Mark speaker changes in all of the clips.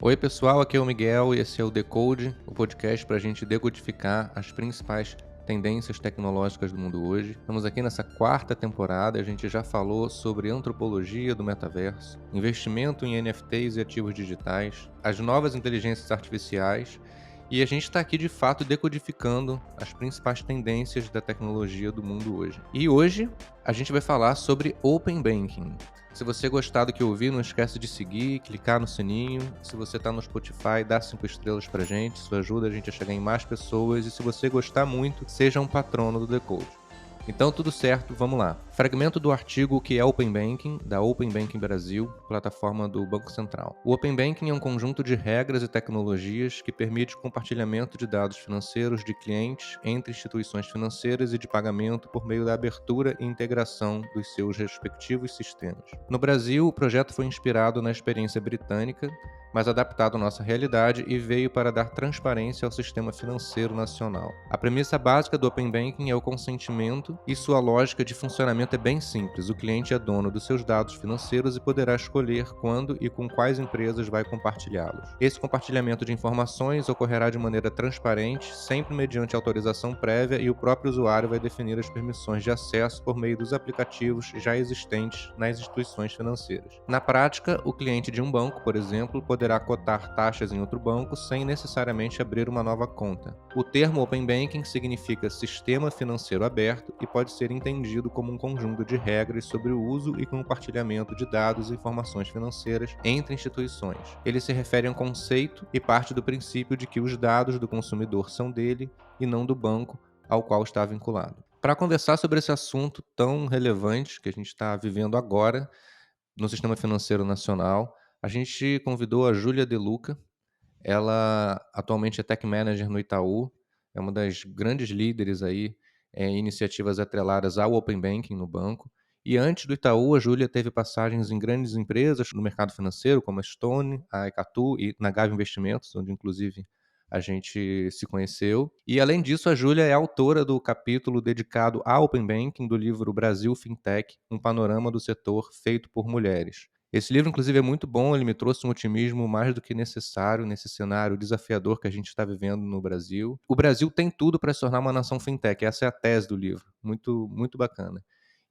Speaker 1: Oi, pessoal, aqui é o Miguel e esse é o Decode, o podcast para a gente decodificar as principais tendências tecnológicas do mundo hoje. Estamos aqui nessa quarta temporada, a gente já falou sobre antropologia do metaverso, investimento em NFTs e ativos digitais, as novas inteligências artificiais e a gente está aqui de fato decodificando as principais tendências da tecnologia do mundo hoje. E hoje a gente vai falar sobre Open Banking. Se você gostar do que ouvir, não esquece de seguir, clicar no sininho. Se você está no Spotify, dá 5 estrelas pra gente, isso ajuda a gente a chegar em mais pessoas. E se você gostar muito, seja um patrono do Decode. Então, tudo certo, vamos lá. Fragmento do artigo que é Open Banking, da Open Banking Brasil, plataforma do Banco Central. O Open Banking é um conjunto de regras e tecnologias que permite o compartilhamento de dados financeiros de clientes entre instituições financeiras e de pagamento por meio da abertura e integração dos seus respectivos sistemas. No Brasil, o projeto foi inspirado na experiência britânica, mas adaptado à nossa realidade e veio para dar transparência ao sistema financeiro nacional. A premissa básica do Open Banking é o consentimento e sua lógica de funcionamento é bem simples. O cliente é dono dos seus dados financeiros e poderá escolher quando e com quais empresas vai compartilhá-los. Esse compartilhamento de informações ocorrerá de maneira transparente, sempre mediante autorização prévia, e o próprio usuário vai definir as permissões de acesso por meio dos aplicativos já existentes nas instituições financeiras. Na prática, o cliente de um banco, por exemplo, poderá cotar taxas em outro banco sem necessariamente abrir uma nova conta. O termo Open Banking significa sistema financeiro aberto e pode ser entendido como um conjunto de regras sobre o uso e compartilhamento de dados e informações financeiras entre instituições. Ele se refere a um conceito e parte do princípio de que os dados do consumidor são dele e não do banco ao qual está vinculado. Para conversar sobre esse assunto tão relevante que a gente está vivendo agora no sistema financeiro nacional, a gente convidou a Júlia De Luca. Ela atualmente é Tech Manager no Itaú, é uma das grandes líderes aí em iniciativas atreladas ao Open Banking no banco. E antes do Itaú, a Júlia teve passagens em grandes empresas no mercado financeiro, como a Stone, a Ecatu e na Gávea Investimentos, onde inclusive a gente se conheceu. E além disso, a Júlia é autora do capítulo dedicado ao Open Banking do livro Brasil Fintech, um panorama do setor feito por mulheres. Esse livro, inclusive, é muito bom, ele me trouxe um otimismo mais do que necessário nesse cenário desafiador que a gente está vivendo no Brasil. O Brasil tem tudo para se tornar uma nação fintech, essa é a tese do livro, muito, muito bacana.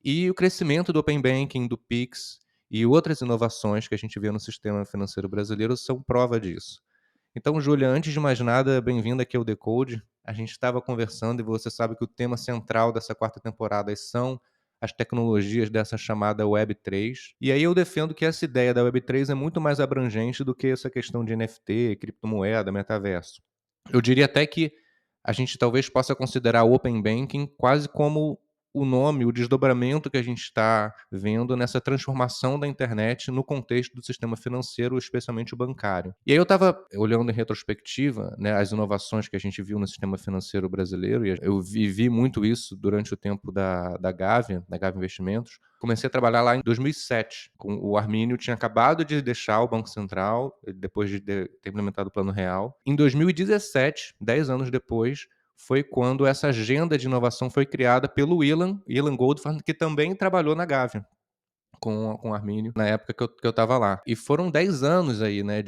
Speaker 1: E o crescimento do Open Banking, do Pix e outras inovações que a gente vê no sistema financeiro brasileiro são prova disso. Então, Júlia, antes de mais nada, bem-vinda aqui ao Decode. A gente estava conversando e você sabe que o tema central dessa quarta temporada são as tecnologias dessa chamada Web3. E aí eu defendo que essa ideia da Web3 é muito mais abrangente do que essa questão de NFT, criptomoeda, metaverso. Eu diria até que a gente talvez possa considerar o Open Banking quase como o nome, o desdobramento que a gente está vendo nessa transformação da internet no contexto do sistema financeiro, especialmente o bancário. E aí eu estava olhando em retrospectiva, né, as inovações que a gente viu no sistema financeiro brasileiro, e eu vivi muito isso durante o tempo da Gávea, da Gávea Investimentos. Comecei a trabalhar lá em 2007, com o Armínio tinha acabado de deixar o Banco Central, depois de ter implementado o Plano Real. Em 2017, 10 anos depois, foi quando essa agenda de inovação foi criada pelo Ilan Goldfarb, que também trabalhou na Gávea com o Armínio, na época que eu estava lá. E foram 10 anos aí, né,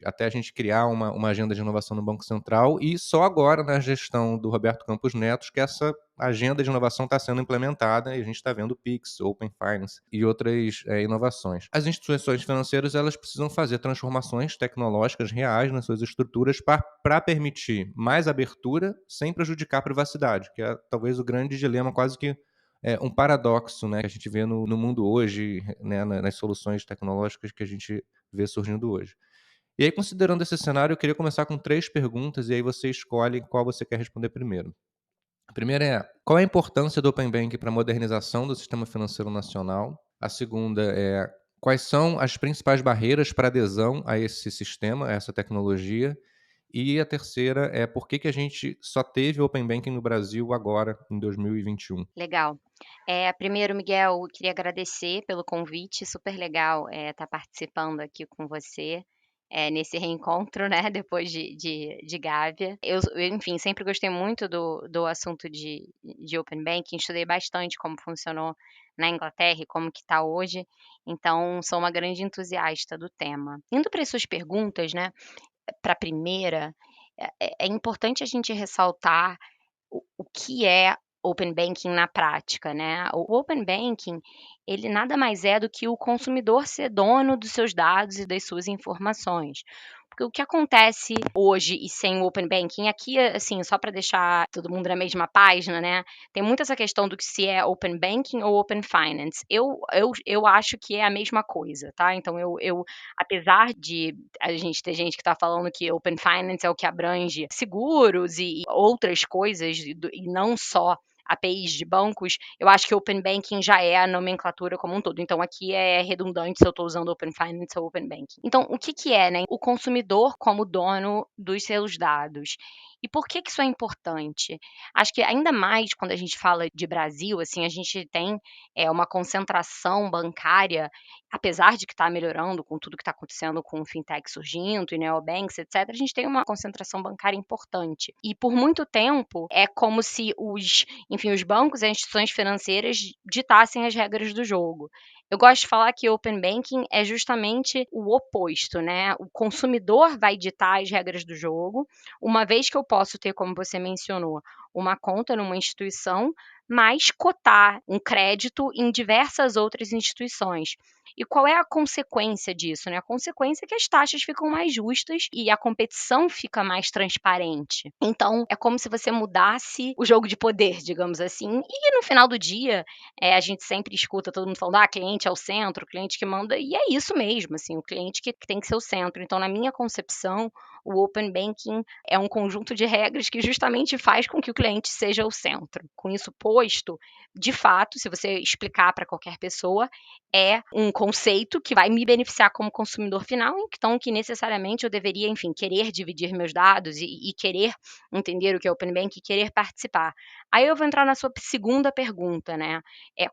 Speaker 1: até a gente criar uma agenda de inovação no Banco Central, e só agora, na gestão do Roberto Campos Neto, que essa agenda de inovação está sendo implementada e a gente está vendo o Pix, Open Finance e outras inovações. As instituições financeiras elas precisam fazer transformações tecnológicas reais nas suas estruturas para permitir mais abertura sem prejudicar a privacidade, que é talvez o grande dilema, quase que um paradoxo, né, que a gente vê no mundo hoje, né, nas soluções tecnológicas que a gente vê surgindo hoje. E aí, considerando esse cenário, eu queria começar com 3 perguntas, e aí você escolhe qual você quer responder primeiro. A primeira é: qual é a importância do Open Banking para a modernização do sistema financeiro nacional? A segunda é: quais são as principais barreiras para adesão a esse sistema, a essa tecnologia? E a terceira é: por que a gente só teve Open Banking no Brasil agora, em 2021?
Speaker 2: Legal. Primeiro, Miguel, eu queria agradecer pelo convite, super legal, estar participando aqui com você. nesse reencontro, né, depois de Gávea. Enfim, sempre gostei muito do assunto de Open Banking, estudei bastante como funcionou na Inglaterra e como que está hoje, então sou uma grande entusiasta do tema. Indo para as suas perguntas, né, para a primeira, é importante a gente ressaltar o que é Open Banking na prática, né. O Open Banking, ele nada mais é do que o consumidor ser dono dos seus dados e das suas informações. Porque o que acontece hoje e sem o Open Banking aqui, assim, só para deixar todo mundo na mesma página, né, tem muito essa questão do que se é Open Banking ou Open Finance. Eu acho que é a mesma coisa, tá. Então apesar de a gente ter gente que está falando que Open Finance é o que abrange seguros e outras coisas e não só APIs de bancos, eu acho que Open Banking já é a nomenclatura como um todo. Então aqui é redundante se eu estou usando Open Finance ou Open Banking. Então o que que é, né? O consumidor como dono dos seus dados. E por que que isso é importante? Acho que ainda mais quando a gente fala de Brasil, assim, a gente tem uma concentração bancária, apesar de que está melhorando com tudo que está acontecendo com o fintech surgindo e neobanks, etc., a gente tem uma concentração bancária importante. E por muito tempo é como se enfim, os bancos e as instituições financeiras ditassem as regras do jogo. Eu gosto de falar que Open Banking é justamente o oposto, né? O consumidor vai ditar as regras do jogo, uma vez que eu posso ter, como você mencionou, uma conta numa instituição, mas cotar um crédito em diversas outras instituições. E qual é a consequência disso, né? A consequência é que as taxas ficam mais justas e a competição fica mais transparente. Então, é como se você mudasse o jogo de poder, digamos assim. E no final do dia, a gente sempre escuta todo mundo falando: "Ah, cliente é o centro, cliente que manda", e é isso mesmo, assim, o cliente que tem que ser o centro. Então, na minha concepção, o Open Banking é um conjunto de regras que justamente faz com que o cliente seja o centro. Com isso posto, de fato, se você explicar para qualquer pessoa, é um conceito que vai me beneficiar como consumidor final, então que necessariamente eu deveria, enfim, querer dividir meus dados e querer entender o que é Open Bank e querer participar. Aí eu vou entrar na sua segunda pergunta, né?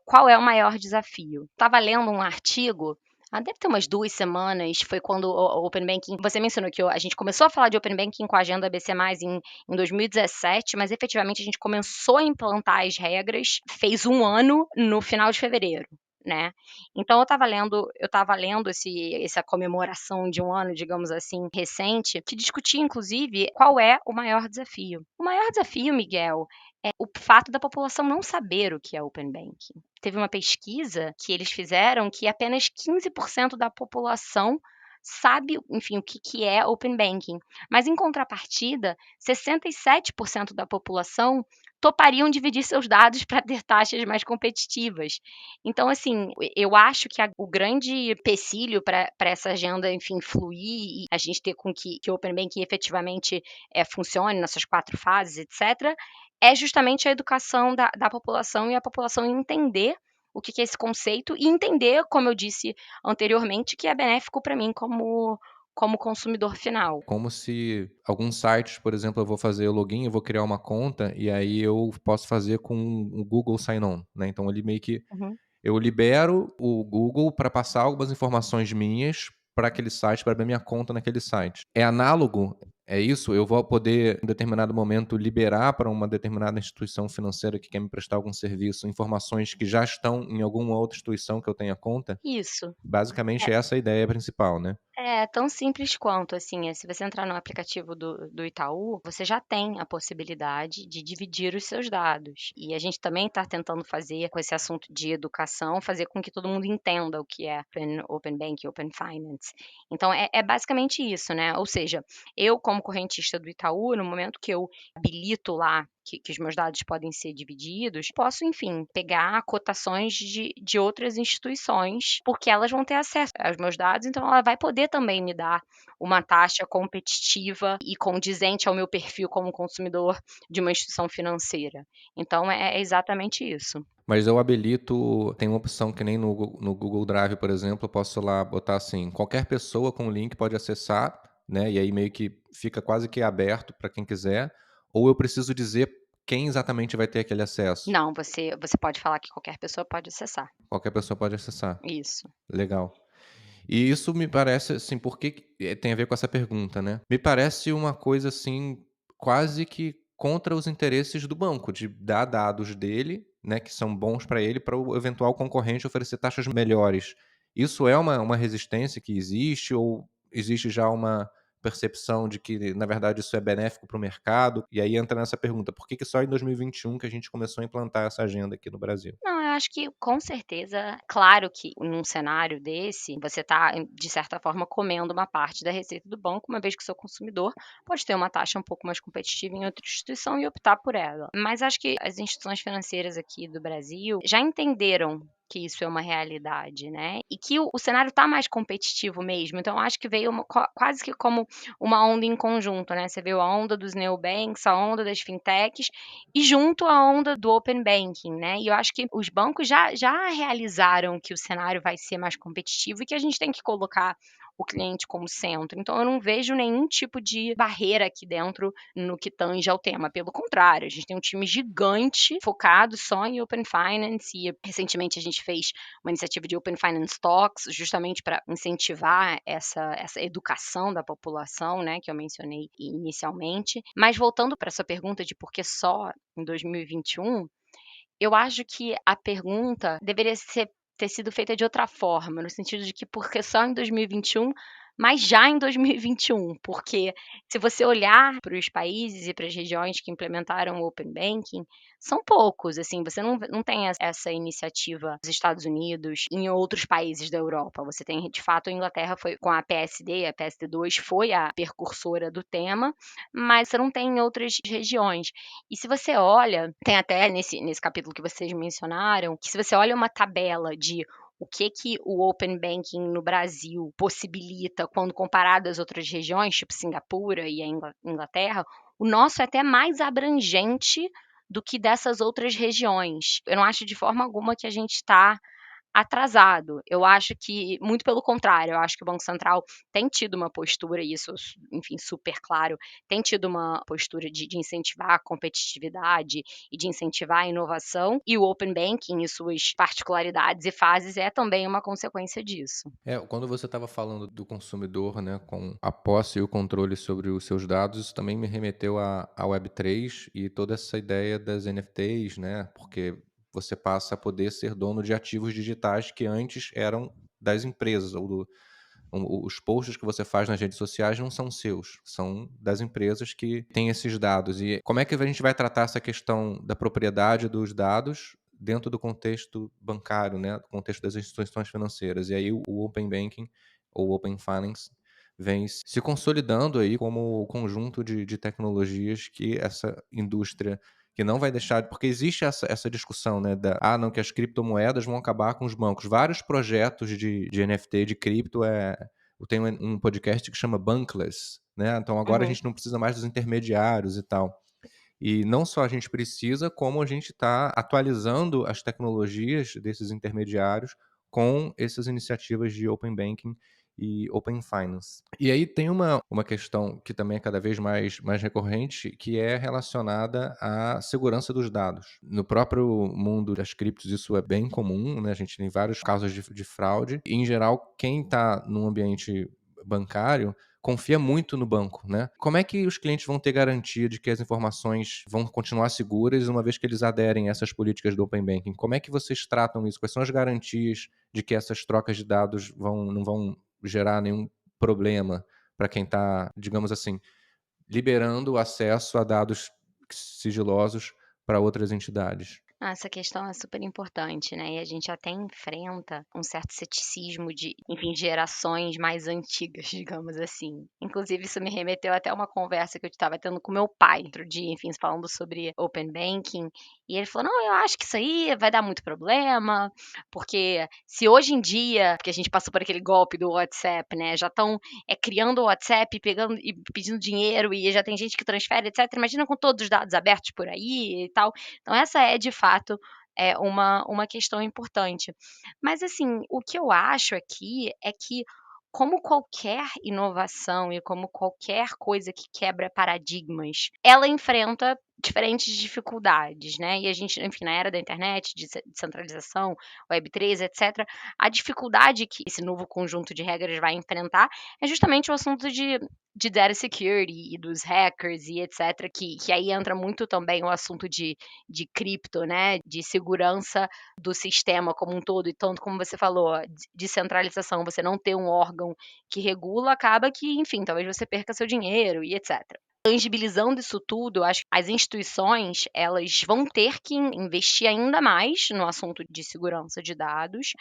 Speaker 2: Qual é o maior desafio? Estava lendo um artigo. Deve ter umas 2 semanas, foi quando o Open Banking. Você mencionou que a gente começou a falar de Open Banking com a agenda ABC, em 2017, mas efetivamente a gente começou a implantar as regras, fez um ano no final de fevereiro, né? Então eu estava lendo essa comemoração de um ano, digamos assim, recente, que discutia inclusive qual é o maior desafio. O maior desafio, Miguel, é o fato da população não saber o que é Open Banking. Teve uma pesquisa que eles fizeram que apenas 15% da população sabe, enfim, o que que é Open Banking. Mas em contrapartida, 67% da população topariam dividir seus dados para ter taxas mais competitivas. Então, assim, eu acho que o grande empecilho para essa agenda, enfim, fluir e a gente ter com que o Open Banking efetivamente funcione nessas 4 fases, etc., é justamente a educação da população e a população entender o que que é esse conceito e entender, como eu disse anteriormente, que é benéfico para mim como consumidor final.
Speaker 1: Como se alguns sites, por exemplo, eu vou fazer o login, eu vou criar uma conta e aí eu posso fazer com o Google Sign-On, né, então ele meio que
Speaker 2: Uhum.
Speaker 1: eu libero o Google para passar algumas informações minhas para aquele site, para abrir minha conta naquele site. É análogo? É isso? Eu vou poder, em determinado momento, liberar para uma determinada instituição financeira que quer me prestar algum serviço, informações que já estão em alguma outra instituição que eu tenha conta?
Speaker 2: Isso.
Speaker 1: Basicamente essa é a ideia principal, né?
Speaker 2: É tão simples quanto, assim, se você entrar no aplicativo do Itaú, você já tem a possibilidade de dividir os seus dados. E a gente também está tentando fazer, com esse assunto de educação, fazer com que todo mundo entenda o que é Open Banking, Open Finance. Então, é basicamente isso, né? Ou seja, eu, como correntista do Itaú, no momento que eu habilito lá que os meus dados podem ser divididos, posso, enfim, pegar cotações de outras instituições, porque elas vão ter acesso aos meus dados, então ela vai poder também me dar uma taxa competitiva e condizente ao meu perfil como consumidor de uma instituição financeira. Então é exatamente isso.
Speaker 1: Mas eu habilito, tem uma opção que nem no Google Drive, por exemplo, eu posso lá botar assim, qualquer pessoa com o link pode acessar, né, e aí meio que fica quase que aberto para quem quiser, ou eu preciso dizer quem exatamente vai ter aquele acesso?
Speaker 2: Não, você pode falar que qualquer pessoa pode acessar.
Speaker 1: Qualquer pessoa pode acessar.
Speaker 2: Isso.
Speaker 1: Legal. E isso me parece, assim, tem a ver com essa pergunta, né. Me parece uma coisa, assim, quase que contra os interesses do banco, de dar dados dele, né, que são bons para ele, para o eventual concorrente oferecer taxas melhores. Isso é uma resistência que existe ou existe já uma percepção de que, na verdade, isso é benéfico para o mercado? E aí entra nessa pergunta: por que só em 2021 que a gente começou a implantar essa agenda aqui no Brasil?
Speaker 2: Não, eu acho que com certeza, claro que num cenário desse, você está, de certa forma, comendo uma parte da receita do banco, uma vez que o seu consumidor pode ter uma taxa um pouco mais competitiva em outra instituição e optar por ela. Mas acho que as instituições financeiras aqui do Brasil já entenderam que isso é uma realidade, né, e que o cenário está mais competitivo mesmo, então acho que veio quase que como uma onda em conjunto, né, você viu a onda dos neobanks, a onda das fintechs, e junto a onda do open banking, né, e eu acho que os bancos já realizaram que o cenário vai ser mais competitivo e que a gente tem que colocar o cliente como centro. Então eu não vejo nenhum tipo de barreira aqui dentro no que tange ao tema, pelo contrário, a gente tem um time gigante focado só em open finance e recentemente a gente fez uma iniciativa de Open Finance Talks, justamente para incentivar essa educação da população, né, que eu mencionei inicialmente. Mas voltando para essa pergunta de por que só em 2021, eu acho que a pergunta deveria ter sido feita de outra forma, no sentido de que por que só em 2021, mas já em 2021, porque se você olhar para os países e para as regiões que implementaram o Open Banking, são poucos, assim, você não tem essa iniciativa nos Estados Unidos, em outros países da Europa. Você tem, de fato, a Inglaterra foi com a PSD, a PSD2 foi a precursora do tema, mas você não tem em outras regiões. E se você olha, tem até nesse capítulo que vocês mencionaram, que se você olha uma tabela de o que o Open Banking no Brasil possibilita quando comparado às outras regiões, tipo Singapura e a Inglaterra, o nosso é até mais abrangente do que dessas outras regiões. Eu não acho de forma alguma que a gente está atrasado. Eu acho que, muito pelo contrário, eu acho que o Banco Central tem tido uma postura, e isso, enfim, super claro, tem tido uma postura de incentivar a competitividade e de incentivar a inovação, e o Open Banking e suas particularidades e fases é também uma consequência disso.
Speaker 1: Quando você estava falando do consumidor, né, com a posse e o controle sobre os seus dados, isso também me remeteu à Web3 e toda essa ideia das NFTs, né, porque você passa a poder ser dono de ativos digitais que antes eram das empresas, os posts que você faz nas redes sociais não são seus, são das empresas que têm esses dados. E como é que a gente vai tratar essa questão da propriedade dos dados dentro do contexto bancário, né, do contexto das instituições financeiras? E aí o Open Banking ou Open Finance vem se consolidando aí como o conjunto de tecnologias que essa indústria que não vai deixar, porque existe essa discussão, né, não, que as criptomoedas vão acabar com os bancos. Vários projetos de NFT, de cripto, tem um podcast que chama Bankless, né, então agora a
Speaker 2: Uhum.
Speaker 1: gente não precisa mais dos intermediários e tal. E não só a gente precisa, como a gente está atualizando as tecnologias desses intermediários com essas iniciativas de Open Banking e Open Finance. E aí tem uma questão que também é cada vez mais recorrente, que é relacionada à segurança dos dados. No próprio mundo das criptos isso é bem comum, né? A gente tem vários casos de fraude. E, em geral, quem está num ambiente bancário confia muito no banco, né? Como é que os clientes vão ter garantia de que as informações vão continuar seguras uma vez que eles aderem a essas políticas do Open Banking? Como é que vocês tratam isso? Quais são as garantias de que essas trocas de dados não vão gerar nenhum problema para quem está, digamos assim, liberando o acesso a dados sigilosos para outras entidades?
Speaker 2: Ah, essa questão é super importante, né, e a gente até enfrenta um certo ceticismo de, enfim, gerações mais antigas, digamos assim. Inclusive isso me remeteu até a uma conversa que eu estava tendo com meu pai outro dia, enfim, falando sobre open banking, e ele falou: "Não, eu acho que isso aí vai dar muito problema, porque se hoje em dia", porque a gente passou por aquele golpe do WhatsApp, né, já estão, criando o WhatsApp, pegando e pedindo dinheiro, e já tem gente que transfere, etcétera, imagina com todos os dados abertos por aí e tal. Então essa é de fato uma questão importante. Mas assim, o que eu acho aqui é que, como qualquer inovação e como qualquer coisa que quebra paradigmas, ela enfrenta diferentes dificuldades, né, e a gente, enfim, na era da internet, de descentralização, Web3, etcétera, a dificuldade que esse novo conjunto de regras vai enfrentar é justamente o assunto de data security e dos hackers e etcétera, que aí entra muito também o assunto de cripto, né, de segurança do sistema como um todo, e tanto como você falou, descentralização, você não ter um órgão que regula, acaba que, enfim, talvez você perca seu dinheiro e etcétera. Tangibilizando isso tudo, eu acho que as instituições, elas vão ter que investir ainda mais no assunto de segurança de dados,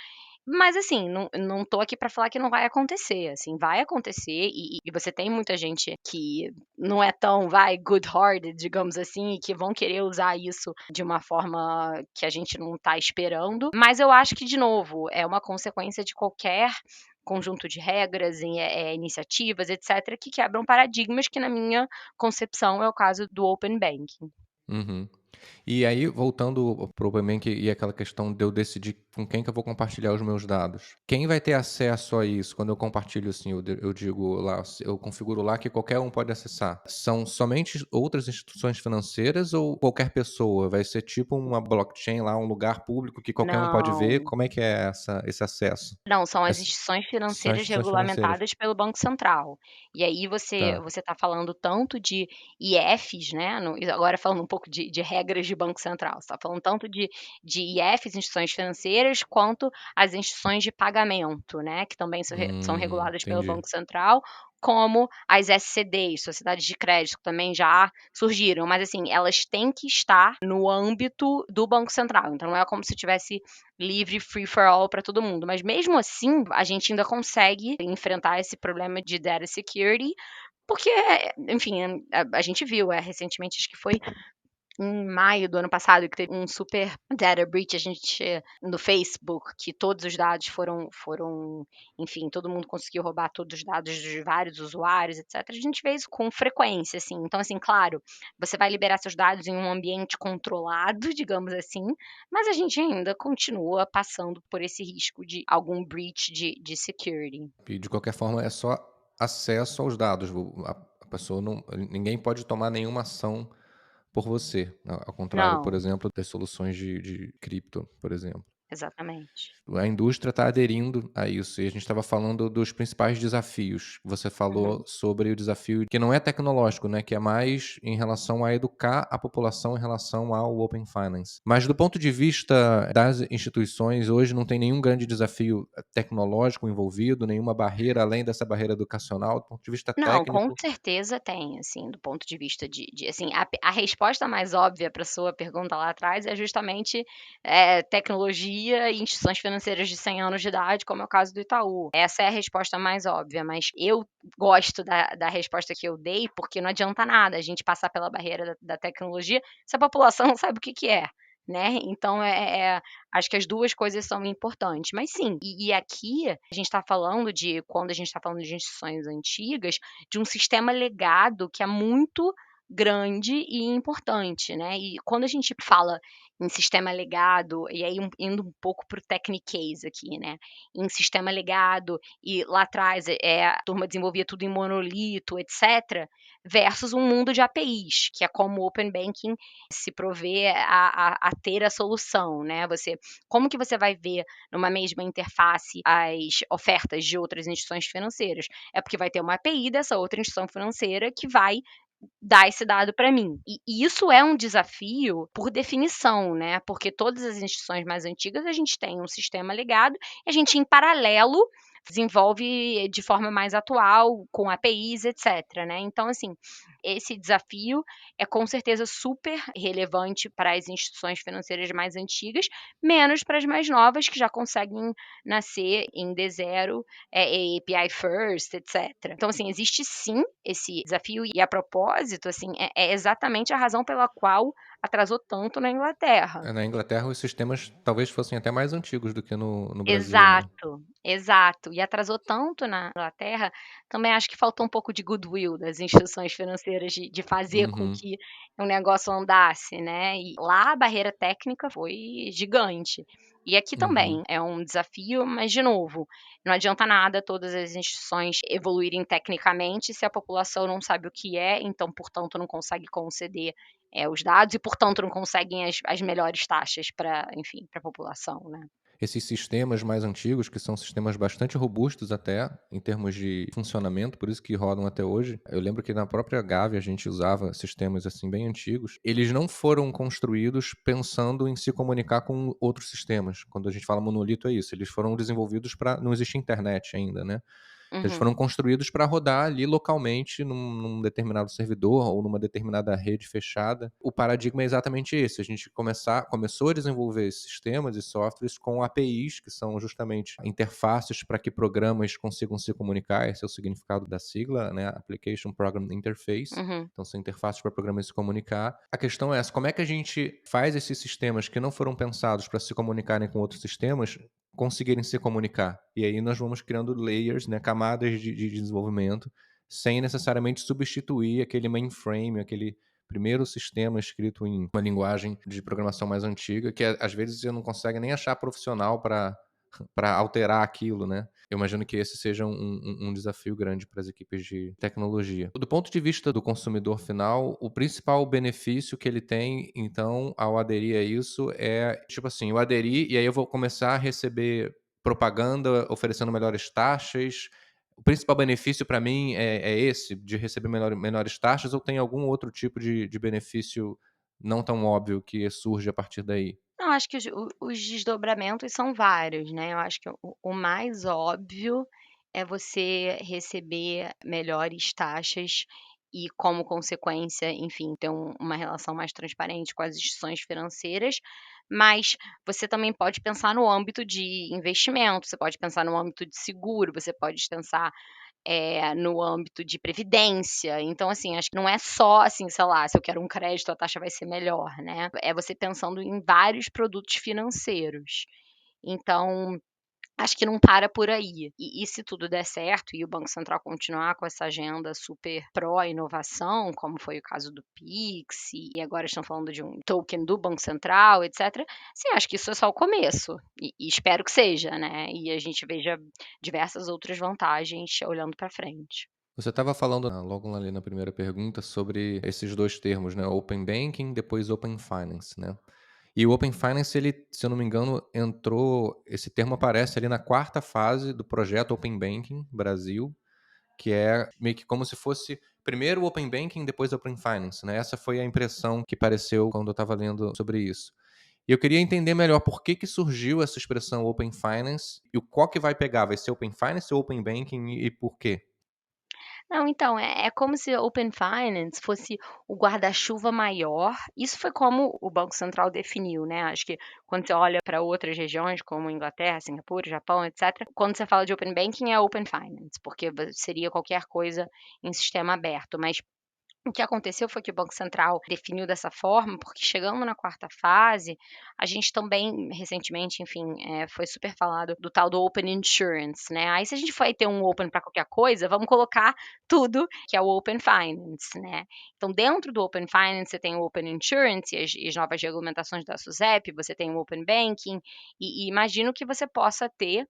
Speaker 2: mas assim, não tô aqui para falar que não vai acontecer, assim, vai acontecer e você tem muita gente que não é tão, good-hearted, digamos assim, e que vão querer usar isso de uma forma que a gente não tá esperando, mas eu acho que, de novo, é uma consequência de qualquer conjunto de regras, iniciativas, etcétera, que quebram paradigmas, que na minha concepção é o caso do open banking.
Speaker 1: Uhum. E aí, voltando pro Open Banking e aquela questão de eu decidir com quem que eu vou compartilhar os meus dados. Quem vai ter acesso a isso quando eu compartilho, assim, eu digo lá, eu configuro lá que qualquer um pode acessar? São somente outras instituições financeiras ou qualquer pessoa? Vai ser tipo uma blockchain lá, um lugar público que qualquer um pode ver?
Speaker 2: Não.
Speaker 1: Como é que é esse acesso?
Speaker 2: Não, são as
Speaker 1: Essa
Speaker 2: instituições
Speaker 1: são
Speaker 2: financeiras
Speaker 1: instituições financeiras.
Speaker 2: regulamentadas pelo Banco Central. E aí você
Speaker 1: Tá.
Speaker 2: você está falando tanto de IFs, né, e agora falando um pouco de regras de Banco Central, você está falando tanto de IFs, instituições financeiras, quanto as instituições de pagamento, né, que também são reguladas pelo
Speaker 1: Entendi.
Speaker 2: Banco Central, como as SCDs, sociedades de crédito, que também já surgiram, mas assim, elas têm que estar no âmbito do Banco Central, então não é como se tivesse livre, free for all para todo mundo. Mas mesmo assim, a gente ainda consegue enfrentar esse problema de data security, porque, enfim, a gente viu, recentemente, acho que foi em maio do ano passado, que teve um super data breach, a gente no Facebook, que todos os dados foram, enfim, todo mundo conseguiu roubar todos os dados de vários usuários, etcétera. A gente vê isso com frequência, assim. Então, assim, claro, você vai liberar seus dados em um ambiente controlado, digamos assim, mas a gente ainda continua passando por esse risco de algum breach de security.
Speaker 1: E de qualquer forma é só acesso aos dados, a pessoa não, ninguém pode tomar nenhuma ação por você, ao contrário, por
Speaker 2: Não,
Speaker 1: exemplo, das soluções de cripto, por exemplo.
Speaker 2: exatamente.
Speaker 1: A indústria está aderindo a isso e a gente estava falando dos principais desafios. Você falou
Speaker 2: Uhum.
Speaker 1: sobre o desafio que não é tecnológico, né, que é mais em relação a educar a população em relação ao Open Finance. Mas do ponto de vista das instituições, hoje não tem nenhum grande desafio tecnológico envolvido, nenhuma barreira além dessa barreira educacional, do ponto de vista
Speaker 2: Não, com
Speaker 1: técnico.
Speaker 2: certeza tem, assim, do ponto de vista de assim, a resposta mais óbvia para sua pergunta lá atrás é justamente, tecnologia e instituições financeiras de 100 anos de idade, como é o caso do Itaú. Essa é a resposta mais óbvia, mas eu gosto da resposta que eu dei, porque não adianta nada a gente passar pela barreira da tecnologia se a população não sabe o que que é, né. Então acho que as 2 coisas são importantes. Mas sim, e aqui a gente está falando de quando a gente está falando de instituições antigas, de um sistema legado que é muito grande e importante, né. E quando a gente fala em sistema legado, e aí indo um pouco para o techniquez aqui, né, em sistema legado e lá atrás, a turma desenvolvia tudo em monolito, etcétera, versus um mundo de APIs, que é como o open banking se provê a ter a solução, né. Como que você vai ver numa mesma interface as ofertas de outras instituições financeiras? É porque vai ter uma API dessa outra instituição financeira que vai dar esse dado para mim. E isso é um desafio por definição, né, porque todas as instituições mais antigas a gente tem um sistema legado e a gente, em paralelo, desenvolve de forma mais atual, com APIs, etcétera, né. Então, assim, esse desafio é com certeza super relevante para as instituições financeiras mais antigas, menos para as mais novas que já conseguem nascer em D0, API first, etcétera. Então, assim, existe sim esse desafio e a propósito, assim, é exatamente a razão pela qual atrasou tanto na Inglaterra.
Speaker 1: Na Inglaterra, os sistemas talvez fossem até mais antigos do que no Brasil, né.
Speaker 2: Exato, exato. E atrasou tanto na Inglaterra, também acho que faltou um pouco de goodwill das instituições financeiras de fazer com
Speaker 1: Uhum.
Speaker 2: que o negócio andasse, né. E lá a barreira técnica foi gigante. E aqui
Speaker 1: Uhum.
Speaker 2: também é um desafio, mas de novo, não adianta nada todas as instituições evoluírem tecnicamente se a população não sabe o que é, então, portanto, não consegue conceder, os dados e, portanto, não conseguem as melhores taxas para, enfim, para a população, né.
Speaker 1: Esses sistemas mais antigos, que são sistemas bastante robustos até, em termos de funcionamento, por isso que rodam até hoje. Eu lembro que na própria Gávea a gente usava sistemas assim bem antigos. Eles não foram construídos pensando em se comunicar com outros sistemas. Quando a gente fala monolito é isso, eles foram desenvolvidos para não existir internet ainda, né? Eles
Speaker 2: Uhum,
Speaker 1: foram construídos para rodar ali localmente num determinado servidor ou numa determinada rede fechada. O paradigma é exatamente esse, a gente começou a desenvolver sistemas e softwares com APIs, que são justamente interfaces para que programas consigam se comunicar, esse é o significado da sigla, né, Application Program Interface.
Speaker 2: uhum.
Speaker 1: Então são interfaces para programas se comunicar. A questão é essa, como é que a gente faz esses sistemas que não foram pensados para se comunicarem com outros sistemas conseguirem se comunicar. E aí nós vamos criando layers, né, camadas de desenvolvimento, sem necessariamente substituir aquele mainframe, aquele primeiro sistema escrito em uma linguagem de programação mais antiga, que às vezes você não consegue nem achar profissional para alterar aquilo, né? Eu imagino que esse seja um desafio grande para as equipes de tecnologia. Do ponto de vista do consumidor final, o principal benefício que ele tem, então, ao aderir a isso é, tipo assim, eu aderi e aí eu vou começar a receber propaganda oferecendo melhores taxas. O principal benefício para mim é esse, de receber menores taxas, ou tem algum outro tipo de benefício não tão óbvio que surge a partir daí?
Speaker 2: Não, acho que os desdobramentos são vários, né, eu acho que o mais óbvio é você receber melhores taxas e, como consequência, enfim, ter uma relação mais transparente com as instituições financeiras, mas você também pode pensar no âmbito de investimento, você pode pensar no âmbito de seguro, você pode pensar no âmbito de previdência. Então, assim, acho que não é só, assim, sei lá, se eu quero um crédito, a taxa vai ser melhor, né. É você pensando em vários produtos financeiros. Então, acho que não para por aí. E se tudo der certo e o Banco Central continuar com essa agenda super pró-inovação, como foi o caso do Pix, e agora estão falando de um token do Banco Central, etcétera, sim, acho que isso é só o começo, e espero que seja, né, e a gente veja diversas outras vantagens olhando para frente.
Speaker 1: Você estava falando logo ali na primeira pergunta sobre esses 2 termos, né, Open Banking, depois Open Finance, né. E o Open Finance ele, se eu não me engano, entrou esse termo aparece ali na quarta fase do projeto Open Banking Brasil, que é meio que como se fosse primeiro o Open Banking, depois o Open Finance, né. Essa foi a impressão que pareceu quando eu estava lendo sobre isso. E eu queria entender melhor por que surgiu essa expressão Open Finance e o qual que vai pegar, vai ser Open Finance ou Open Banking e por quê?
Speaker 2: Não, então, é como se Open Finance fosse o guarda-chuva maior. Isso foi como o Banco Central definiu, né, acho que quando você olha para outras regiões, como Inglaterra, Singapura, Japão, etcétera, quando você fala de Open Banking é Open Finance, porque seria qualquer coisa em sistema aberto, mas o que aconteceu foi que o Banco Central definiu dessa forma, porque chegando na quarta fase, a gente também recentemente, enfim, foi super falado do tal do Open Insurance, né. Aí se a gente for ter um Open para qualquer coisa, vamos colocar tudo que é o Open Finance, né. Então dentro do Open Finance você tem o Open Insurance e as novas regulamentações da SUSEP, você tem o Open Banking, e imagino que você possa ter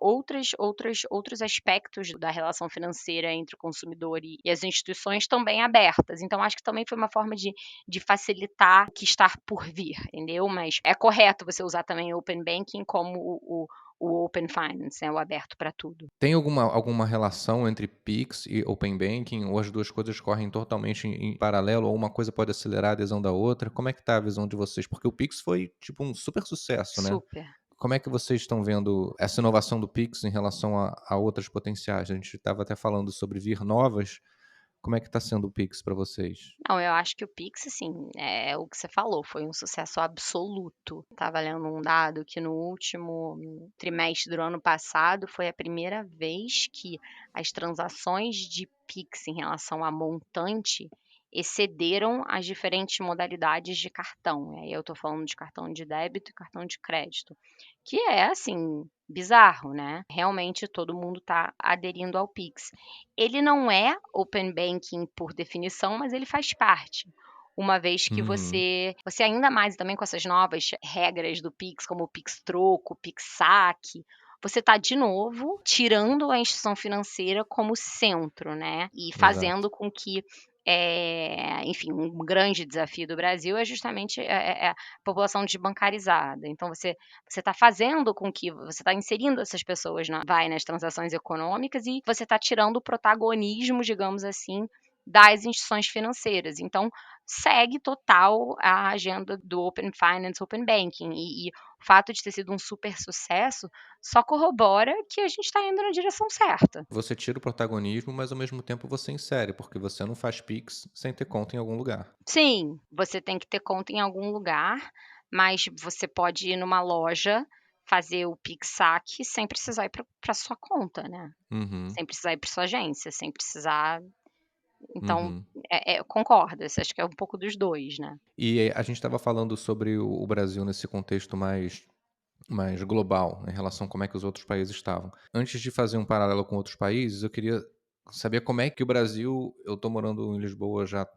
Speaker 2: outros aspectos da relação financeira entre o consumidor e as instituições também abertas. Então acho que também foi uma forma de facilitar o que está por vir, entendeu. Mas é correto você usar também o Open Banking como o Open Finance, né, o aberto para tudo.
Speaker 1: Tem alguma relação entre Pix e Open Banking ou as 2 coisas correm totalmente em paralelo ou uma coisa pode acelerar a adesão da outra? Como é que tá a visão de vocês? Porque o Pix foi, tipo, um super sucesso, né.
Speaker 2: Super.
Speaker 1: Como é que vocês estão vendo essa inovação do Pix em relação a outras potenciais? A gente estava até falando sobre vir novas, como é que está sendo o Pix para vocês?
Speaker 2: Não, eu acho que o Pix, assim, é o que você falou, foi um sucesso absoluto. Estava lendo um dado que no último trimestre do ano passado foi a primeira vez que as transações de Pix em relação a montante excederam as diferentes modalidades de cartão. E aí eu estou falando de cartão de débito e cartão de crédito, que é, assim, bizarro, né? Realmente todo mundo está aderindo ao Pix. Ele não é open banking por definição, mas ele faz parte. uma vez que
Speaker 1: Uhum.
Speaker 2: você ainda mais também com essas novas regras do Pix, como o Pix troco, o Pix saque, você está de novo tirando a instituição financeira como centro, né, e
Speaker 1: Exato.
Speaker 2: fazendo com que, enfim, um grande desafio do Brasil é justamente a população desbancarizada. Então você está fazendo com que você está inserindo essas pessoas nas transações econômicas e você está tirando o protagonismo, digamos assim, das instituições financeiras. Então, segue total a agenda do Open Finance, Open Banking. E o fato de ter sido um super sucesso só corrobora que a gente está indo na direção certa.
Speaker 1: Você tira o protagonismo, mas ao mesmo tempo você insere, porque você não faz Pix sem ter conta em algum lugar.
Speaker 2: Sim, você tem que ter conta em algum lugar, mas você pode ir numa loja, fazer o Pix saque sem precisar ir para sua conta, né?
Speaker 1: Uhum,
Speaker 2: Sem precisar ir para sua agência, sem precisar. Então,
Speaker 1: uhum.
Speaker 2: concordo, acho que é um pouco dos dois, né?
Speaker 1: E a gente estava falando sobre o Brasil nesse contexto mais global, né, em relação a como é que os outros países estavam. Antes de fazer um paralelo com outros países, eu queria saber como é que o Brasil, eu estou morando em Lisboa já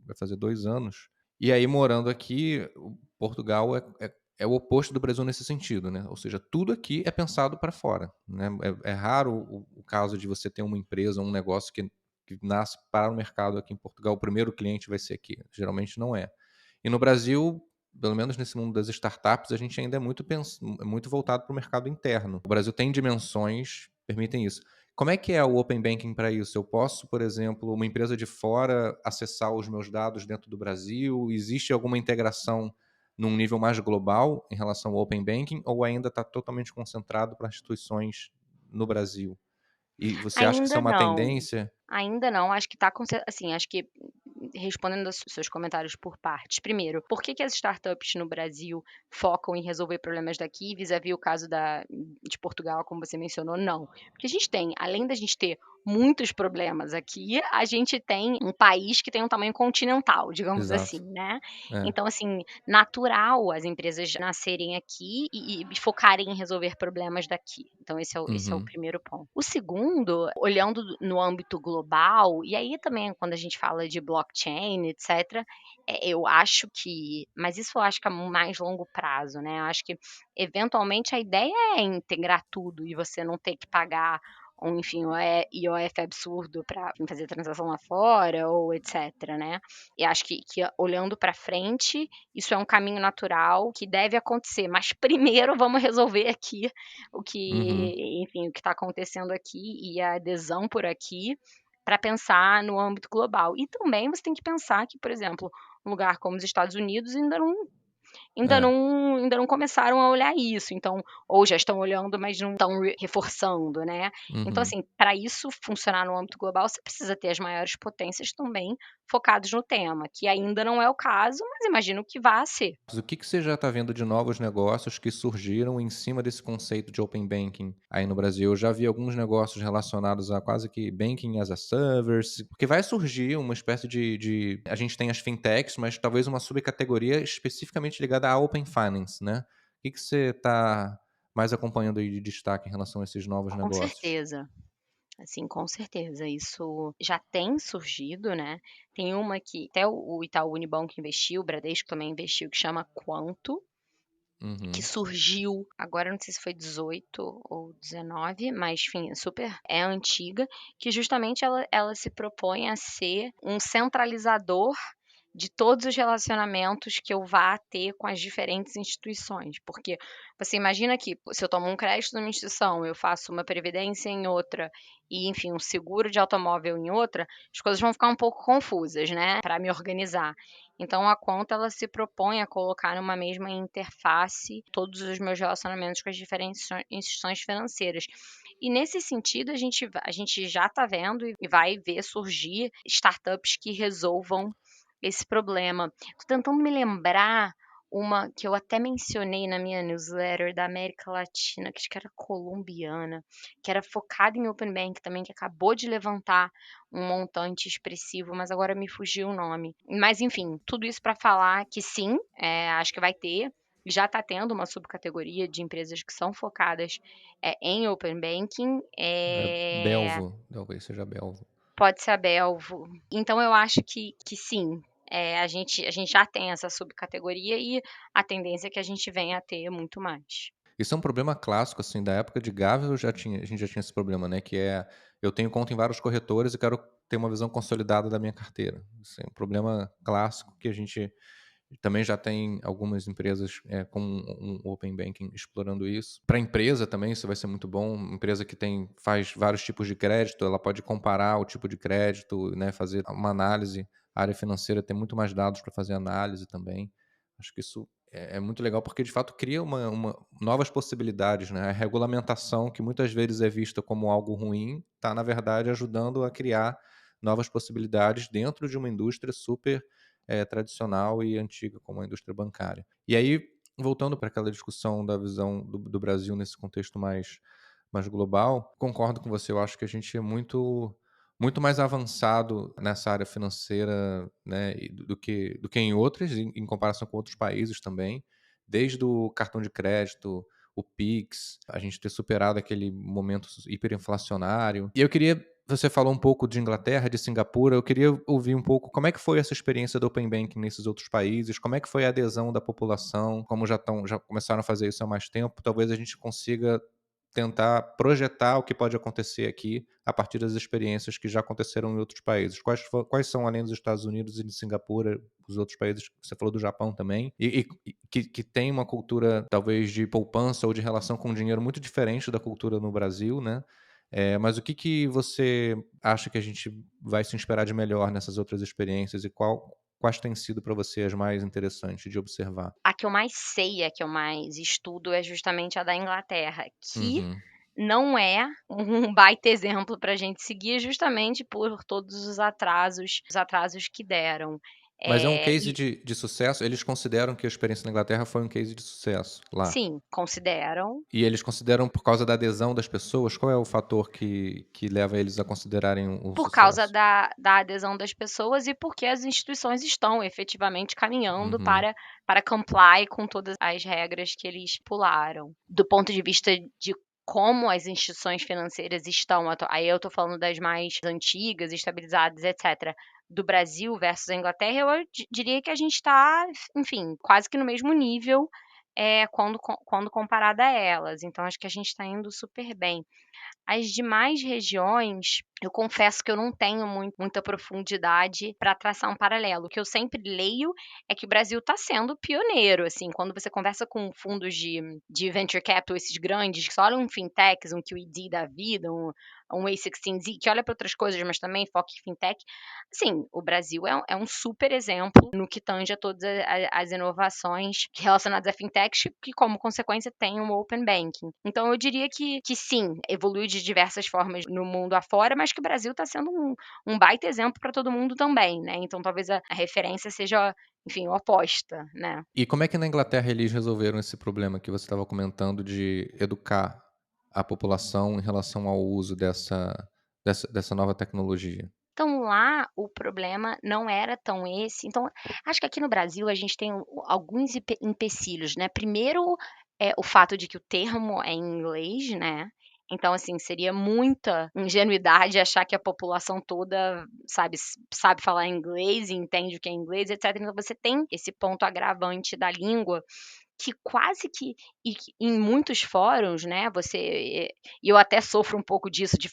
Speaker 1: vai fazer 2 anos, e aí morando aqui, o Portugal é o oposto do Brasil nesse sentido, né, ou seja, tudo aqui é pensado para fora, né, é raro o caso de você ter uma empresa, um negócio que nasce para o mercado aqui em Portugal, o primeiro cliente vai ser aqui, geralmente não é. E no Brasil, pelo menos nesse mundo das startups, a gente ainda é muito voltado para o mercado interno. O Brasil tem dimensões que permitem isso. Como é que é o Open Banking para isso? Eu posso, por exemplo, uma empresa de fora acessar os meus dados dentro do Brasil? Existe alguma integração num nível mais global em relação ao Open Banking ou ainda está totalmente concentrado para instituições no Brasil? E você acha que isso é
Speaker 2: Ainda
Speaker 1: uma
Speaker 2: não.
Speaker 1: tendência?
Speaker 2: Ainda não, acho que tá assim, acho que respondendo aos seus comentários por partes. Primeiro, por que que as startups no Brasil focam em resolver problemas daqui, vis-à-vis o caso de Portugal, como você mencionou? Não. Porque a gente tem, além da gente ter muitos problemas aqui, a gente tem um país que tem um tamanho continental, digamos assim,
Speaker 1: Exato.
Speaker 2: né?
Speaker 1: É.
Speaker 2: Então, assim, natural as empresas nascerem aqui e focarem em resolver problemas daqui. Então, esse é o
Speaker 1: Uhum.
Speaker 2: primeiro ponto. O segundo, olhando no âmbito global, e aí também quando a gente fala de blockchain, etc., eu acho que, mas isso eu acho que é mais longo prazo, né? Eu acho que eventualmente a ideia é integrar tudo e você não ter que pagar enfim, um IOF absurdo para fazer transação lá fora ou etc, né? E acho que olhando para frente, isso é um caminho natural que deve acontecer, mas primeiro vamos resolver aqui
Speaker 1: Uhum.
Speaker 2: enfim, o que está acontecendo aqui e a adesão por aqui, para pensar no âmbito global. E também você tem que pensar que, por exemplo, um lugar como os Estados Unidos
Speaker 1: É.
Speaker 2: ainda não começaram a olhar isso, então ou já estão olhando, mas não estão reforçando, né. Então,
Speaker 1: Uhum.
Speaker 2: assim, para isso funcionar no âmbito global, você precisa ter as maiores potências também focados no tema, que ainda não é o caso, mas imagino que vá ser.
Speaker 1: O que que você já está vendo de novos negócios que surgiram em cima desse conceito de Open Banking aí no Brasil? Eu já vi alguns negócios relacionados a quase que Banking as a Service, porque vai surgir uma espécie a gente tem as fintechs, mas talvez uma subcategoria especificamente ligada à Open Finance, né? O que que você está mais acompanhando aí de destaque em relação a esses novos
Speaker 2: Com
Speaker 1: negócios?
Speaker 2: certeza, assim, com certeza, isso já tem surgido, né. Tem uma que até o Itaú Unibanco investiu, o Bradesco também investiu, que chama Quanto, que
Speaker 1: Uhum,
Speaker 2: surgiu, agora eu não sei se foi 18 ou 19, mas enfim, super é antiga, que justamente ela se propõe a ser um centralizador de todos os relacionamentos que eu vá ter com as diferentes instituições. Porque você imagina que se eu tomo um crédito numa instituição, eu faço uma previdência em outra e, enfim, um seguro de automóvel em outra, as coisas vão ficar um pouco confusas, né, para me organizar. Então a conta ela se propõe a colocar numa mesma interface todos os meus relacionamentos com as diferentes instituições financeiras. E nesse sentido a gente já está vendo e vai ver surgir startups que resolvam esse problema. Tô tentando me lembrar uma que eu até mencionei na minha newsletter da América Latina, que acho que era colombiana, que era focada em open bank também, que acabou de levantar um montante expressivo, mas agora me fugiu o nome. Mas enfim, tudo isso para falar que sim, acho que vai ter. Já está tendo uma subcategoria de empresas que são focadas em open banking.
Speaker 1: é Belvo, talvez seja Belvo.
Speaker 2: Pode ser a Belvo. Então eu acho que sim. A gente já tem essa subcategoria e a tendência é que a gente venha a ter muito mais.
Speaker 1: Isso é um problema clássico, assim, da época de Gávea a gente já tinha esse problema, né, que é, eu tenho conta em vários corretores e quero ter uma visão consolidada da minha carteira. Isso é um problema clássico que a gente também já tem algumas empresas, com um open banking explorando isso. Para a empresa também isso vai ser muito bom, empresa que faz vários tipos de crédito, ela pode comparar o tipo de crédito, né, fazer uma análise. A área financeira tem muito mais dados para fazer análise também. Acho que isso é muito legal, porque de fato cria uma novas possibilidades, né. A regulamentação, que muitas vezes é vista como algo ruim, está na verdade ajudando a criar novas possibilidades dentro de uma indústria super tradicional e antiga, como a indústria bancária. E aí, voltando para aquela discussão da visão do Brasil nesse contexto mais global, concordo com você, eu acho que a gente é muito mais avançado nessa área financeira, né, e do que em outras, em comparação com outros países também, desde o cartão de crédito, o Pix, a gente ter superado aquele momento hiperinflacionário. E eu queria, você falou um pouco de Inglaterra, de Singapura, eu queria ouvir um pouco como é que foi essa experiência do open banking nesses outros países, como é que foi a adesão da população, como já começaram a fazer isso há mais tempo, talvez a gente consiga tentar projetar o que pode acontecer aqui a partir das experiências que já aconteceram em outros países. Quais são, além dos Estados Unidos e de Singapura, os outros países, você falou do Japão também, e que tem uma cultura talvez de poupança ou de relação com o dinheiro muito diferente da cultura no Brasil, né? Mas o que você acha que a gente vai se inspirar de melhor nessas outras experiências e quais têm sido para você as mais interessantes de observar?
Speaker 2: A que eu mais sei, a que eu mais estudo é justamente a da Inglaterra, que
Speaker 1: Uhum.
Speaker 2: não é um baita exemplo para a gente seguir, justamente por todos os atrasos que deram.
Speaker 1: Mas é um case
Speaker 2: E
Speaker 1: de sucesso? Eles consideram que a experiência na Inglaterra foi um case de sucesso lá?
Speaker 2: sim, consideram.
Speaker 1: E eles consideram por causa da adesão das pessoas? Qual é o fator que leva eles a considerarem o
Speaker 2: Por causa
Speaker 1: sucesso?
Speaker 2: da adesão das pessoas e porque as instituições estão efetivamente caminhando
Speaker 1: Uhum,
Speaker 2: para comply com todas as regras que eles pularam. Do ponto de vista de como as instituições financeiras estão, aí eu estou falando das mais antigas, estabilizadas, etc., do Brasil versus a Inglaterra, eu diria que a gente está, enfim, quase que no mesmo nível, quando comparada a elas. Então acho que a gente está indo super bem. As demais regiões, eu confesso que eu não tenho muita profundidade para traçar um paralelo. O que eu sempre leio é que o Brasil está sendo pioneiro, assim, quando você conversa com fundos de venture capital, esses grandes, que só olham fintechs, um QED da vida, um A16Z, que olha para outras coisas, mas também foca em fintech. Assim, o Brasil é um super exemplo no que tange a todas as inovações relacionadas a fintechs, que como consequência tem um open banking. Então eu diria que sim, evolui de diversas formas no mundo afora, mas que o Brasil está sendo um baita exemplo para todo mundo também, né? Então talvez a referência seja, enfim, oposta, né?
Speaker 1: e como é que na Inglaterra eles resolveram esse problema que você estava comentando de educar a população em relação ao uso dessa nova tecnologia?
Speaker 2: Então lá o problema não era tão esse. Então, acho que aqui no Brasil a gente tem alguns empecilhos, né. Primeiro, o fato de que o termo é em inglês, né, então assim, seria muita ingenuidade achar que a população toda sabe falar inglês e entende o que é inglês, etcétera. Então você tem esse ponto agravante da língua que quase que em muitos fóruns, né, e eu até sofro um pouco disso de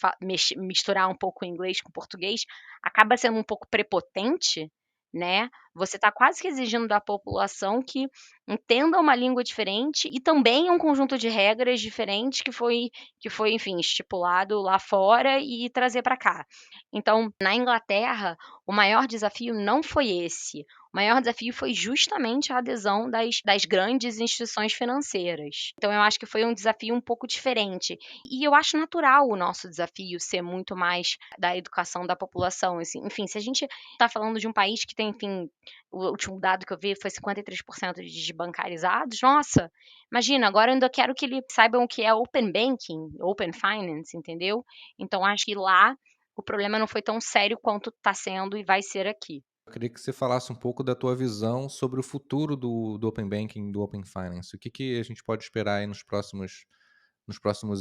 Speaker 2: misturar um pouco o inglês com o português, acaba sendo um pouco prepotente, né, você está quase que exigindo da população que entenda uma língua diferente e também um conjunto de regras diferentes que foi, enfim, estipulado lá fora e trazer para cá. Então, na Inglaterra, o maior desafio não foi esse, o maior desafio foi justamente a adesão das grandes instituições financeiras. Então eu acho que foi um desafio um pouco diferente. E eu acho natural o nosso desafio ser muito mais da educação da população, assim. Enfim, se a gente está falando de um país que tem, enfim, o último dado que eu vi foi 53% de desbancarizados, nossa, imagina, agora eu ainda quero que eles saibam o que é open banking, open finance, entendeu? Então acho que lá o problema não foi tão sério quanto está sendo e vai ser aqui.
Speaker 1: Eu queria que você falasse um pouco da tua visão sobre o futuro do open banking, do open finance. O que a gente pode esperar aí nos próximos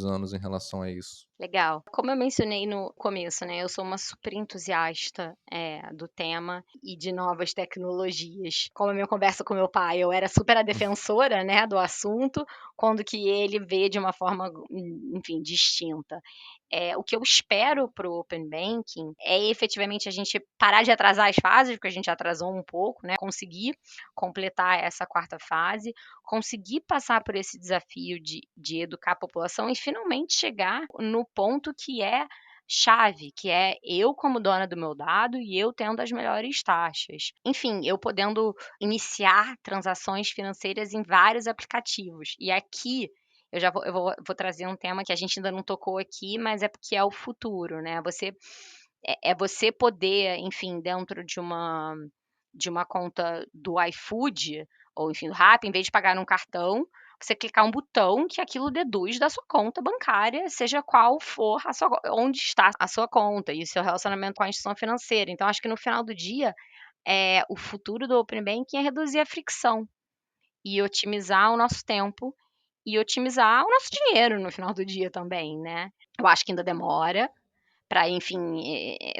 Speaker 1: anos em relação a isso?
Speaker 2: Legal. Como eu mencionei no começo, né, eu sou uma super entusiasta, do tema e de novas tecnologias. Como a minha conversa com meu pai, eu era super a defensora, né, do assunto, quando que ele vê de uma forma, enfim, distinta. O que eu espero para o Open Banking é efetivamente a gente parar de atrasar as fases, porque a gente atrasou um pouco, né, conseguir completar essa quarta fase, conseguir passar por esse desafio de educar a população e finalmente chegar no ponto que é chave, que é eu como dona do meu dado e eu tendo as melhores taxas. Enfim, eu podendo iniciar transações financeiras em vários aplicativos. E aqui eu vou trazer um tema que a gente ainda não tocou aqui, mas é porque é o futuro, né? Você poder, enfim, dentro de uma conta do iFood, ou enfim, do Rappi, em vez de pagar num cartão, você clicar um botão que aquilo deduz da sua conta bancária, seja qual for onde está a sua conta e o seu relacionamento com a instituição financeira. Então, acho que no final do dia, o futuro do Open Banking é reduzir a fricção e otimizar o nosso tempo e otimizar o nosso dinheiro no final do dia também, né. Eu acho que ainda demora para, enfim,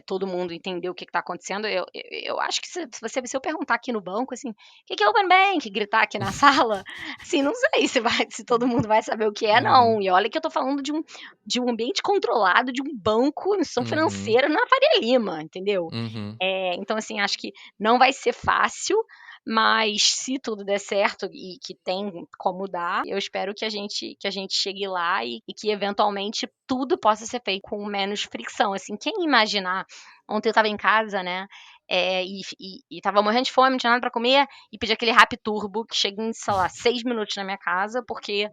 Speaker 2: todo mundo entender o que está acontecendo. Eu acho que se eu perguntar aqui no banco, assim: "Que é Open Bank?", gritar aqui na sala, assim, não sei se todo mundo vai saber o que é
Speaker 1: Uhum,
Speaker 2: não. E olha que eu estou falando de um ambiente controlado, de um banco, instituição
Speaker 1: uhum,
Speaker 2: financeira na Faria Lima, entendeu.
Speaker 1: uhum,
Speaker 2: Então, assim, acho que não vai ser fácil, mas se tudo der certo e que tem como dar, eu espero que a gente chegue lá e que eventualmente tudo possa ser feito com menos fricção, assim, quem imaginar ontem eu estava em casa, né, e estava morrendo de fome, não tinha nada pra comer, e pedi aquele Rappi Turbo que chega em, sei lá, 6 minutos na minha casa, porque,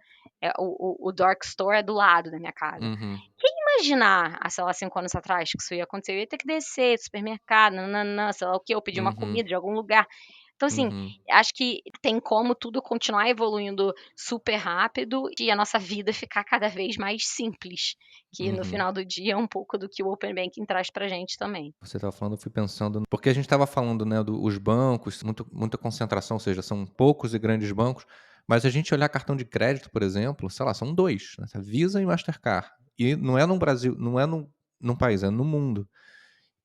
Speaker 2: o dark store é do lado da minha casa.
Speaker 1: uhum,
Speaker 2: Quem imaginar, sei lá, 5 anos atrás que isso ia acontecer, eu ia ter que descer do supermercado, nã sei lá o quê, ou pedir uma
Speaker 1: uhum,
Speaker 2: comida de algum lugar. Então, assim,
Speaker 1: uhum,
Speaker 2: acho que tem como tudo continuar evoluindo super rápido e a nossa vida ficar cada vez mais simples, que no
Speaker 1: uhum.
Speaker 2: final do dia é um pouco do que o Open Banking traz pra gente também.
Speaker 1: Você estava falando, eu fui pensando porque a gente estava falando, né, os bancos, muita concentração, ou seja, são poucos e grandes bancos, mas a gente olhar cartão de crédito, por exemplo, sei lá, são 2, né, Visa e Mastercard. E não é no Brasil, não é num país, é no mundo.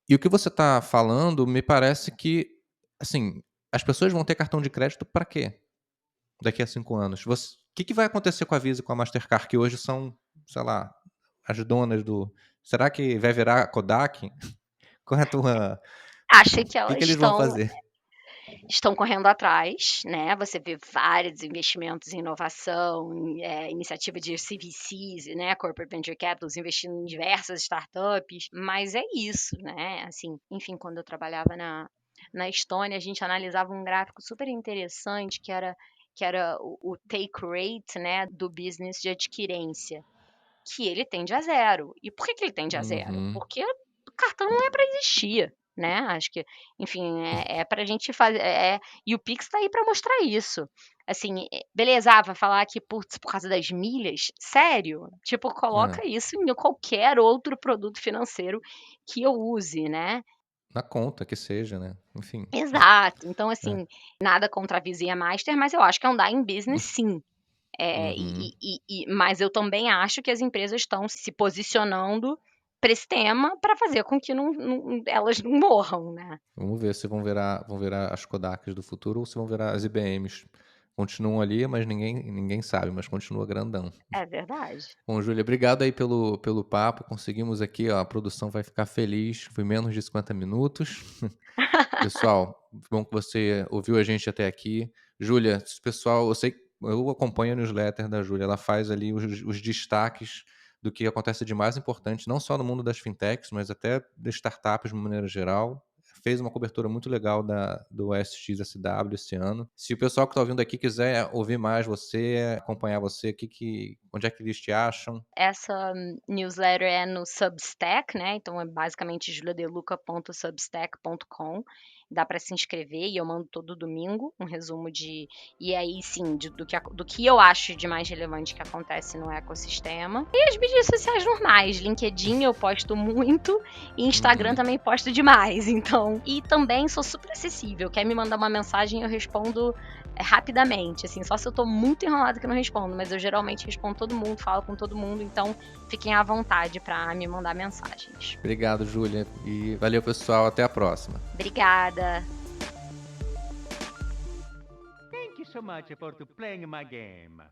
Speaker 1: E o que você está falando me parece que, assim, as pessoas vão ter cartão de crédito para quê? Daqui a 5 anos. O que vai acontecer com a Visa e com a Mastercard, que hoje são, sei lá, as donas do será que vai virar Kodak? Qual é a tua
Speaker 2: Acho que
Speaker 1: o que
Speaker 2: elas
Speaker 1: que eles vão
Speaker 2: estão
Speaker 1: fazer?
Speaker 2: estão correndo atrás, né, você vê vários investimentos em inovação, iniciativa de CVCs, né, Corporate Venture Capitals, investindo em diversas startups, mas é isso, né, assim, enfim, quando eu trabalhava na Estônia, a gente analisava um gráfico super interessante que era o take rate, né, do business de adquirência, que ele tende a zero. E por que ele tende a zero?
Speaker 1: Uhum,
Speaker 2: Porque o cartão não é para existir, né, acho que, enfim, é pra gente fazer e o Pix tá aí para mostrar isso. Assim, beleza, vai falar que putz, por causa das milhas? Sério? Tipo,
Speaker 1: é,
Speaker 2: coloca isso em qualquer outro produto financeiro que eu use, né.
Speaker 1: na conta que seja, né, enfim.
Speaker 2: Exato. Então,
Speaker 1: É.
Speaker 2: assim, nada contra a Visa e a Master, mas eu acho que é um dying business sim.
Speaker 1: Uhum.
Speaker 2: Mas eu também acho que as empresas estão se posicionando para esse tema, para fazer com que elas não morram, né.
Speaker 1: Vamos ver se vão virar as Kodaks do futuro ou se vão virar as IBMs. Continuam ali, mas ninguém sabe, mas continua grandão.
Speaker 2: É verdade.
Speaker 1: Bom, Júlia, obrigado aí pelo papo. Conseguimos aqui, ó, a produção vai ficar feliz. Foi menos de 50 minutos. Pessoal, bom que você ouviu a gente até aqui. Júlia, pessoal, eu acompanho a newsletter da Júlia. Ela faz ali os destaques do que acontece de mais importante, não só no mundo das fintechs, mas até das startups de uma maneira geral. Fez uma cobertura muito legal do SXSW esse ano. Se o pessoal que está ouvindo aqui quiser ouvir mais você, acompanhar você, onde é que eles te acham?
Speaker 2: Essa newsletter é no Substack, né, então é basicamente juliadeluca.substack.com. Dá para se inscrever e eu mando todo domingo um resumo e aí sim, do que eu acho de mais relevante que acontece no ecossistema. E as mídias sociais normais, LinkedIn eu posto muito e Instagram
Speaker 1: Uhum.
Speaker 2: também posto demais, então informação. E também sou super acessível. Quer me mandar uma mensagem, eu respondo rapidamente, assim, só se eu tô muito enrolada que eu não respondo, mas eu geralmente respondo todo mundo, falo com todo mundo, então fiquem à vontade para me mandar mensagens.
Speaker 1: Obrigado, Júlia. E valeu, pessoal. Até a próxima.
Speaker 2: Obrigada.
Speaker 3: Thank you so much for playing my game.